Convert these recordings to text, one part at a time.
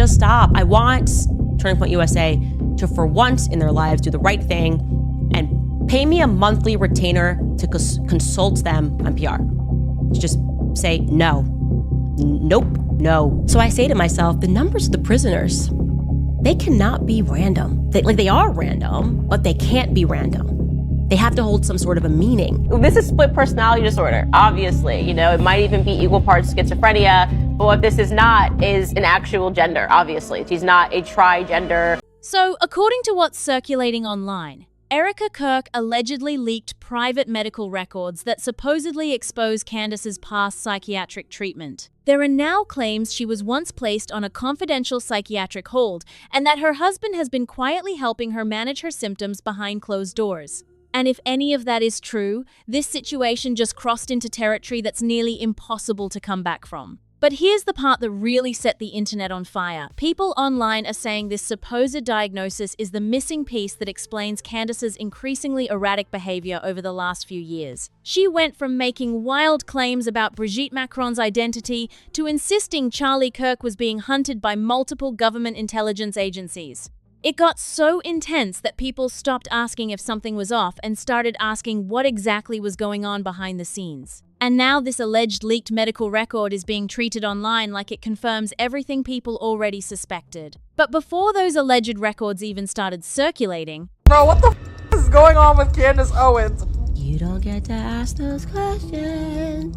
just stop. I want Turning Point USA to, for once in their lives, do the right thing and pay me a monthly retainer to consult them on PR. To just say no. Nope, no. So I say to myself, the numbers of the prisoners, they cannot be random. They are random, but they can't be random. They have to hold some sort of a meaning. This is split personality disorder, obviously. It might even be equal parts schizophrenia, but what this is not is an actual gender, obviously. She's not a tri-gender. So, according to what's circulating online, Erica Kirk allegedly leaked private medical records that supposedly expose Candace's past psychiatric treatment. There are now claims she was once placed on a confidential psychiatric hold and that her husband has been quietly helping her manage her symptoms behind closed doors. And if any of that is true, this situation just crossed into territory that's nearly impossible to come back from. But here's the part that really set the internet on fire. People online are saying this supposed diagnosis is the missing piece that explains Candace's increasingly erratic behavior over the last few years. She went from making wild claims about Brigitte Macron's identity to insisting Charlie Kirk was being hunted by multiple government intelligence agencies. It got so intense that people stopped asking if something was off and started asking what exactly was going on behind the scenes. And now this alleged leaked medical record is being treated online like it confirms everything people already suspected. But before those alleged records even started circulating... Bro, what the f is going on with Candace Owens? You don't get to ask those questions.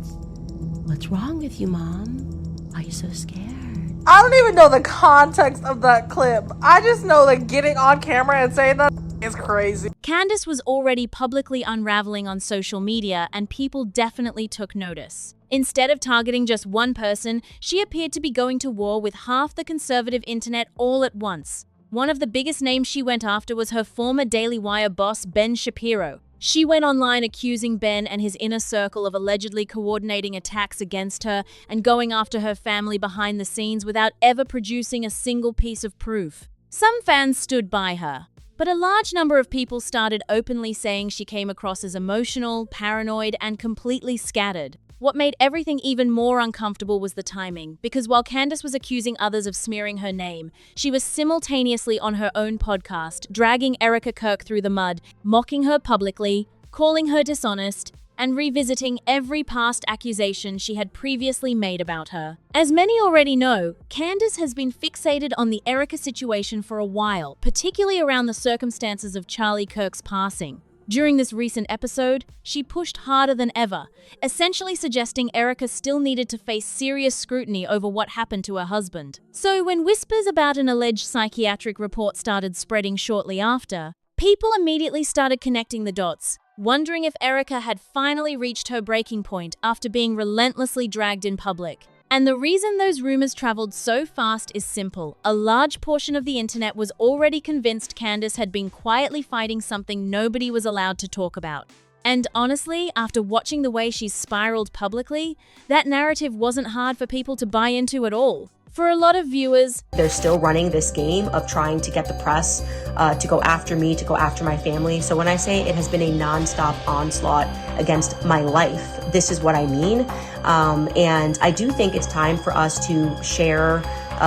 What's wrong with you, Mom? Why are you so scared? I don't even know the context of that clip. I just know that getting on camera and saying that is crazy. Candace was already publicly unraveling on social media, and people definitely took notice. Instead of targeting just one person, she appeared to be going to war with half the conservative internet all at once. One of the biggest names she went after was her former Daily Wire boss, Ben Shapiro. She went online accusing Ben and his inner circle of allegedly coordinating attacks against her and going after her family behind the scenes without ever producing a single piece of proof. Some fans stood by her, but a large number of people started openly saying she came across as emotional, paranoid, and completely scattered. What made everything even more uncomfortable was the timing, because while Candace was accusing others of smearing her name, she was simultaneously on her own podcast, dragging Erica Kirk through the mud, mocking her publicly, calling her dishonest, and revisiting every past accusation she had previously made about her. As many already know, Candace has been fixated on the Erica situation for a while, particularly around the circumstances of Charlie Kirk's passing. During this recent episode, she pushed harder than ever, essentially suggesting Erica still needed to face serious scrutiny over what happened to her husband. So when whispers about an alleged psychiatric report started spreading shortly after, people immediately started connecting the dots, wondering if Erica had finally reached her breaking point after being relentlessly dragged in public. And the reason those rumors traveled so fast is simple. A large portion of the internet was already convinced Candace had been quietly fighting something nobody was allowed to talk about. And honestly, after watching the way she's spiraled publicly, that narrative wasn't hard for people to buy into at all. For a lot of viewers, they're still running this game of trying to get the press to go after me, to go after my family. So when I say it has been a nonstop onslaught against my life, this is what I mean. And I do think it's time for us to share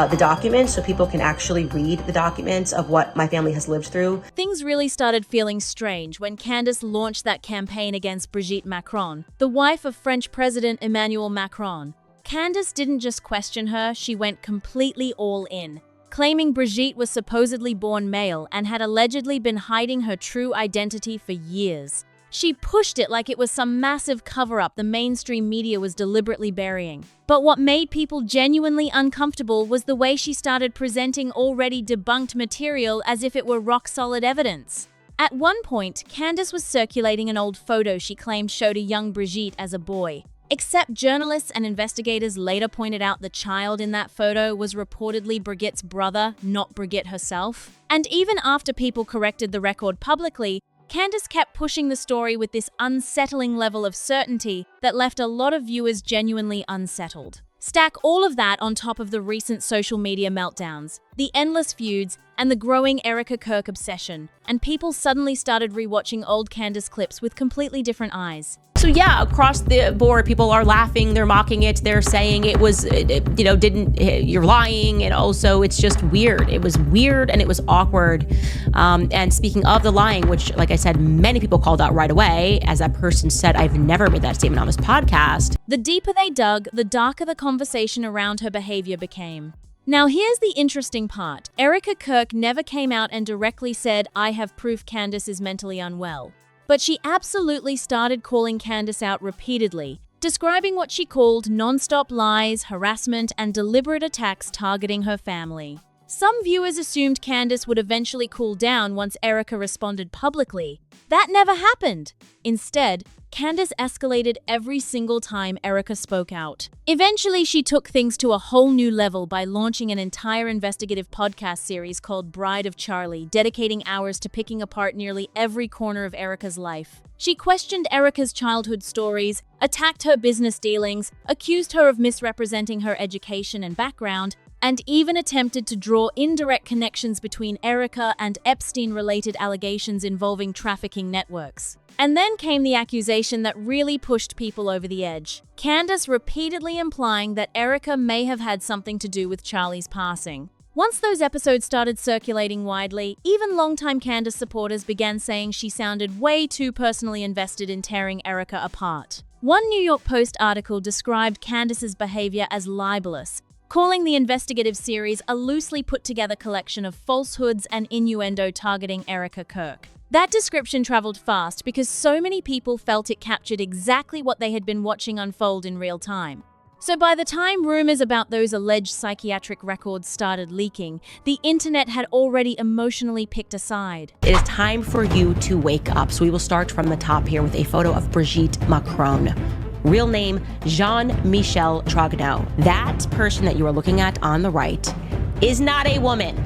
the documents so people can actually read the documents of what my family has lived through. Things really started feeling strange when Candace launched that campaign against Brigitte Macron, the wife of French President Emmanuel Macron. Candace didn't just question her, she went completely all in, claiming Brigitte was supposedly born male and had allegedly been hiding her true identity for years. She pushed it like it was some massive cover-up the mainstream media was deliberately burying. But what made people genuinely uncomfortable was the way she started presenting already debunked material as if it were rock-solid evidence. At one point, Candace was circulating an old photo she claimed showed a young Brigitte as a boy. Except journalists and investigators later pointed out the child in that photo was reportedly Brigitte's brother, not Brigitte herself. And even after people corrected the record publicly, Candace kept pushing the story with this unsettling level of certainty that left a lot of viewers genuinely unsettled. Stack all of that on top of the recent social media meltdowns, the endless feuds, and the growing Erica Kirk obsession, and people suddenly started rewatching old Candace clips with completely different eyes. So yeah, across the board, people are laughing, they're mocking it, they're saying it was, you're lying, and also it's just weird. It was weird and it was awkward. And speaking of the lying, which, like I said, many people called out right away, as that person said, I've never made that statement on this podcast. The deeper they dug, the darker the conversation around her behavior became. Now here's the interesting part. Erica Kirk never came out and directly said, I have proof Candace is mentally unwell. But she absolutely started calling Candace out repeatedly, describing what she called non-stop lies, harassment, and deliberate attacks targeting her family. Some viewers assumed Candace would eventually cool down once Erica responded publicly. That never happened. Instead, Candace escalated every single time Erica spoke out. Eventually, she took things to a whole new level by launching an entire investigative podcast series called Bride of Charlie, dedicating hours to picking apart nearly every corner of Erica's life. She questioned Erica's childhood stories, attacked her business dealings, accused her of misrepresenting her education and background, and even attempted to draw indirect connections between Erica and Epstein-related allegations involving trafficking networks. And then came the accusation that really pushed people over the edge. Candace repeatedly implying that Erica may have had something to do with Charlie's passing. Once those episodes started circulating widely, even longtime Candace supporters began saying she sounded way too personally invested in tearing Erica apart. One New York Post article described Candace's behavior as libelous, calling the investigative series a loosely put-together collection of falsehoods and innuendo targeting Erica Kirk. That description traveled fast because so many people felt it captured exactly what they had been watching unfold in real time. So by the time rumors about those alleged psychiatric records started leaking, the internet had already emotionally picked a side. It is time for you to wake up. So we will start from the top here with a photo of Brigitte Macron. Real name, Jean-Michel Trogneau. That person that you are looking at on the right is not a woman.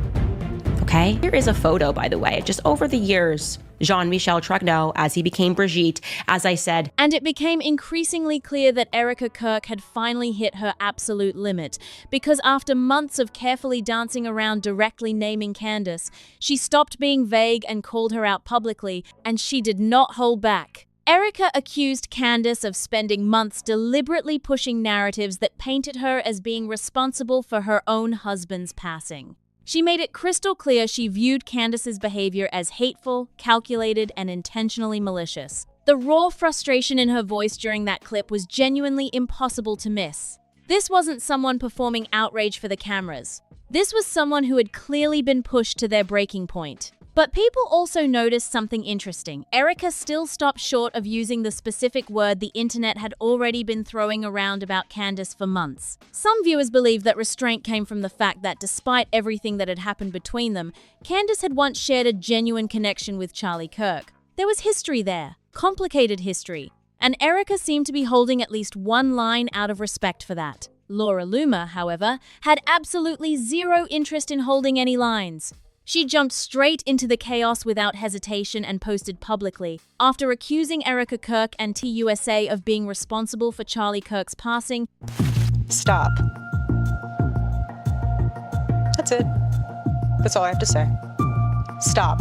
Okay? Here is a photo, by the way, just over the years, Jean-Michel Trogneau, as he became Brigitte, as I said. And it became increasingly clear that Erica Kirk had finally hit her absolute limit, because after months of carefully dancing around directly naming Candace, she stopped being vague and called her out publicly, and she did not hold back. Erica accused Candace of spending months deliberately pushing narratives that painted her as being responsible for her own husband's passing. She made it crystal clear she viewed Candace's behavior as hateful, calculated, and intentionally malicious. The raw frustration in her voice during that clip was genuinely impossible to miss. This wasn't someone performing outrage for the cameras. This was someone who had clearly been pushed to their breaking point. But people also noticed something interesting. Erica still stopped short of using the specific word the internet had already been throwing around about Candace for months. Some viewers believe that restraint came from the fact that despite everything that had happened between them, Candace had once shared a genuine connection with Charlie Kirk. There was history there, complicated history, and Erica seemed to be holding at least one line out of respect for that. Laura Loomer, however, had absolutely zero interest in holding any lines. She jumped straight into the chaos without hesitation and posted publicly, after accusing Erica Kirk and TUSA of being responsible for Charlie Kirk's passing. Stop. That's it. That's all I have to say. Stop.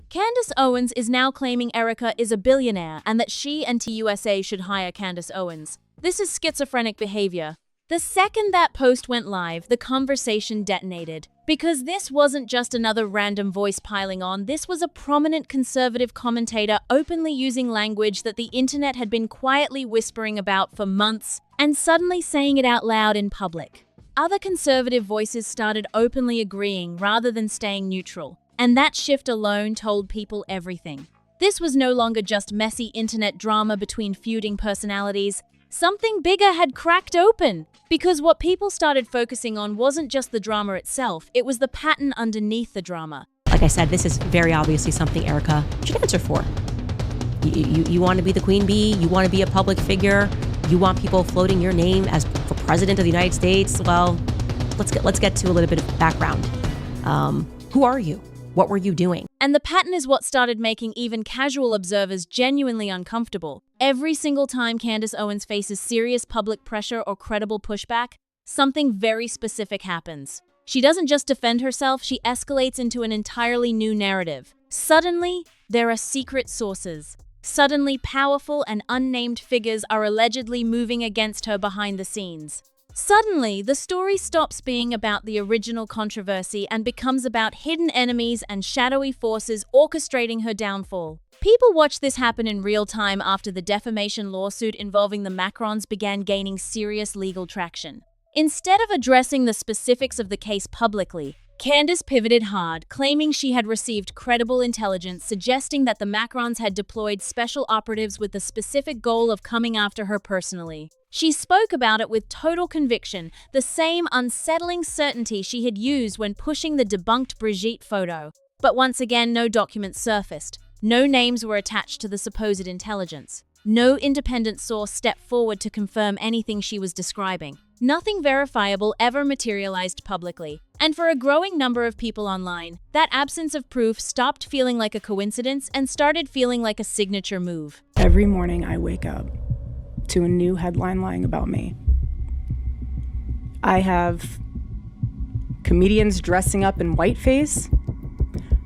Candace Owens is now claiming Erica is a billionaire and that she and TUSA should hire Candace Owens. This is schizophrenic behavior. The second that post went live, the conversation detonated. Because this wasn't just another random voice piling on, this was a prominent conservative commentator openly using language that the internet had been quietly whispering about for months and suddenly saying it out loud in public. Other conservative voices started openly agreeing rather than staying neutral, and that shift alone told people everything. This was no longer just messy internet drama between feuding personalities. Something bigger had cracked open, because what people started focusing on wasn't just the drama itself, it was the pattern underneath the drama. Like I said, this is very obviously something Erica should answer for. You want to be the queen bee, you want to be a public figure, you want people floating your name as for president of the United States. Well, let's get to a little bit of background. Who are you? What were you doing? And the pattern is what started making even casual observers genuinely uncomfortable. Every single time Candace Owens faces serious public pressure or credible pushback, something very specific happens. She doesn't just defend herself, she escalates into an entirely new narrative. Suddenly, there are secret sources. Suddenly, powerful and unnamed figures are allegedly moving against her behind the scenes. Suddenly, the story stops being about the original controversy and becomes about hidden enemies and shadowy forces orchestrating her downfall. People watched this happen in real time after the defamation lawsuit involving the Macrons began gaining serious legal traction. Instead of addressing the specifics of the case publicly, Candace pivoted hard, claiming she had received credible intelligence suggesting that the Macrons had deployed special operatives with the specific goal of coming after her personally. She spoke about it with total conviction, the same unsettling certainty she had used when pushing the debunked Brigitte photo. But once again, no documents surfaced. No names were attached to the supposed intelligence. No independent source stepped forward to confirm anything she was describing. Nothing verifiable ever materialized publicly. And for a growing number of people online, that absence of proof stopped feeling like a coincidence and started feeling like a signature move. Every morning I wake up to a new headline lying about me. I have comedians dressing up in whiteface.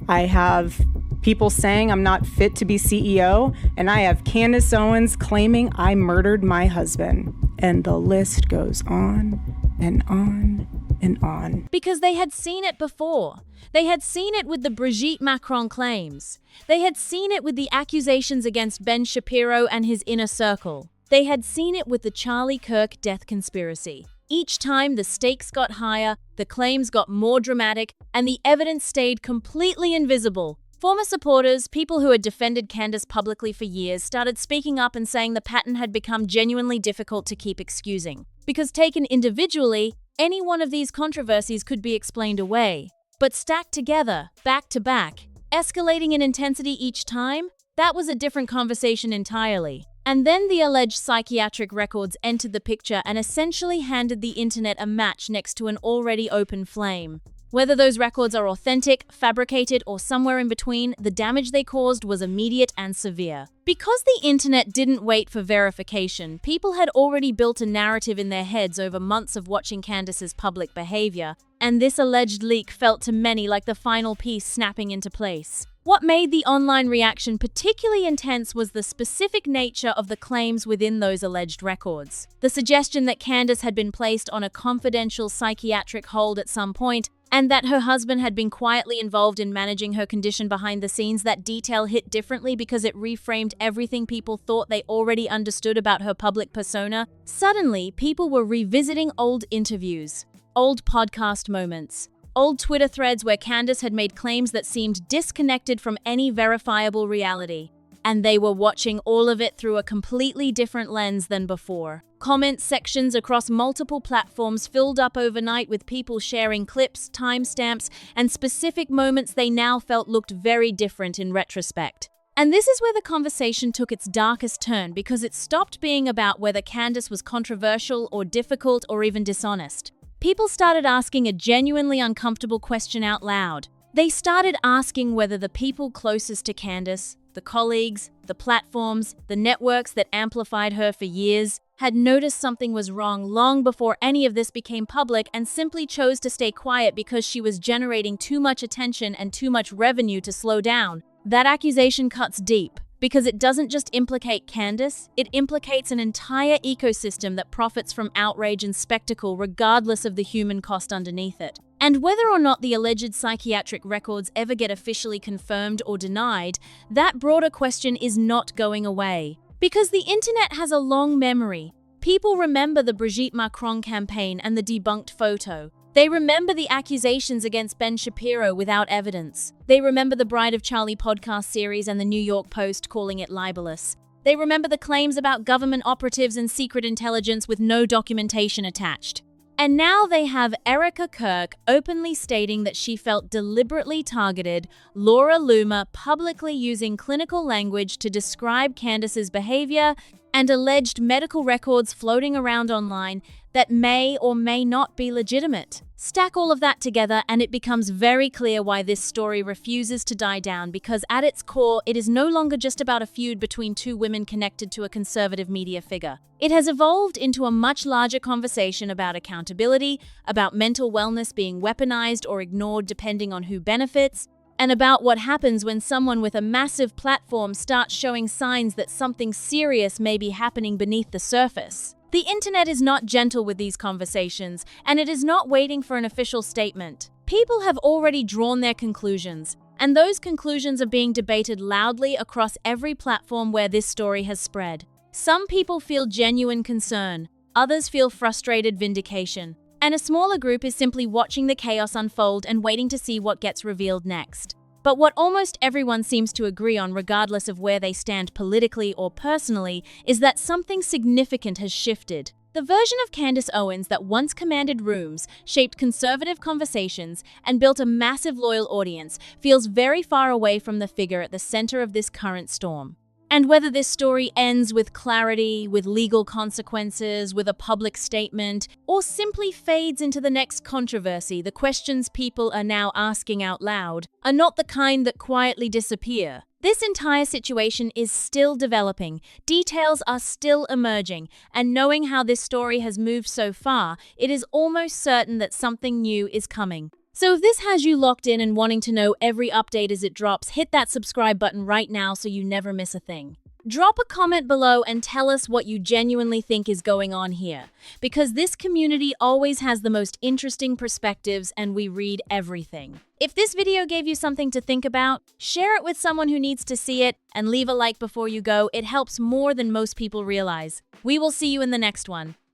I have people saying I'm not fit to be CEO, and I have Candace Owens claiming I murdered my husband. And the list goes on and on and on. Because they had seen it before. They had seen it with the Brigitte Macron claims. They had seen it with the accusations against Ben Shapiro and his inner circle. They had seen it with the Charlie Kirk death conspiracy. Each time the stakes got higher, the claims got more dramatic, and the evidence stayed completely invisible. Former supporters, people who had defended Candace publicly for years, started speaking up and saying the pattern had become genuinely difficult to keep excusing. Because taken individually, any one of these controversies could be explained away. But stacked together, back to back, escalating in intensity each time, that was a different conversation entirely. And then the alleged psychiatric records entered the picture and essentially handed the internet a match next to an already open flame. Whether those records are authentic, fabricated, or somewhere in between, the damage they caused was immediate and severe. Because the internet didn't wait for verification, people had already built a narrative in their heads over months of watching Candace's public behavior, and this alleged leak felt to many like the final piece snapping into place. What made the online reaction particularly intense was the specific nature of the claims within those alleged records. The suggestion that Candace had been placed on a confidential psychiatric hold at some point, and that her husband had been quietly involved in managing her condition behind the scenes. That detail hit differently because it reframed everything people thought they already understood about her public persona. Suddenly, people were revisiting old interviews, old podcast moments, old Twitter threads where Candace had made claims that seemed disconnected from any verifiable reality. And they were watching all of it through a completely different lens than before. Comment sections across multiple platforms filled up overnight with people sharing clips, timestamps, and specific moments they now felt looked very different in retrospect. And this is where the conversation took its darkest turn because it stopped being about whether Candace was controversial or difficult or even dishonest. People started asking a genuinely uncomfortable question out loud. They started asking whether the people closest to Candace, the colleagues, the platforms, the networks that amplified her for years, had noticed something was wrong long before any of this became public and simply chose to stay quiet because she was generating too much attention and too much revenue to slow down. That accusation cuts deep because it doesn't just implicate Candace, it implicates an entire ecosystem that profits from outrage and spectacle regardless of the human cost underneath it. And whether or not the alleged psychiatric records ever get officially confirmed or denied, that broader question is not going away. Because the internet has a long memory. People remember the Brigitte Macron campaign and the debunked photo. They remember the accusations against Ben Shapiro without evidence. They remember the Bride of Charlie podcast series and the New York Post calling it libelous. They remember the claims about government operatives and secret intelligence with no documentation attached. And now they have Erica Kirk openly stating that she felt deliberately targeted, Laura Loomer publicly using clinical language to describe Candace's behavior, and alleged medical records floating around online that may or may not be legitimate. Stack all of that together and it becomes very clear why this story refuses to die down, because at its core, it is no longer just about a feud between two women connected to a conservative media figure. It has evolved into a much larger conversation about accountability, about mental wellness being weaponized or ignored depending on who benefits, and about what happens when someone with a massive platform starts showing signs that something serious may be happening beneath the surface. The internet is not gentle with these conversations, and it is not waiting for an official statement. People have already drawn their conclusions, and those conclusions are being debated loudly across every platform where this story has spread. Some people feel genuine concern, others feel frustrated vindication, and a smaller group is simply watching the chaos unfold and waiting to see what gets revealed next. But what almost everyone seems to agree on, regardless of where they stand politically or personally, is that something significant has shifted. The version of Candace Owens that once commanded rooms, shaped conservative conversations, and built a massive loyal audience feels very far away from the figure at the center of this current storm. And whether this story ends with clarity, with legal consequences, with a public statement, or simply fades into the next controversy, the questions people are now asking out loud are not the kind that quietly disappear. This entire situation is still developing, details are still emerging, and knowing how this story has moved so far, it is almost certain that something new is coming. So if this has you locked in and wanting to know every update as it drops, hit that subscribe button right now so you never miss a thing. Drop a comment below and tell us what you genuinely think is going on here, because this community always has the most interesting perspectives and we read everything. If this video gave you something to think about, share it with someone who needs to see it and leave a like before you go. It helps more than most people realize. We will see you in the next one.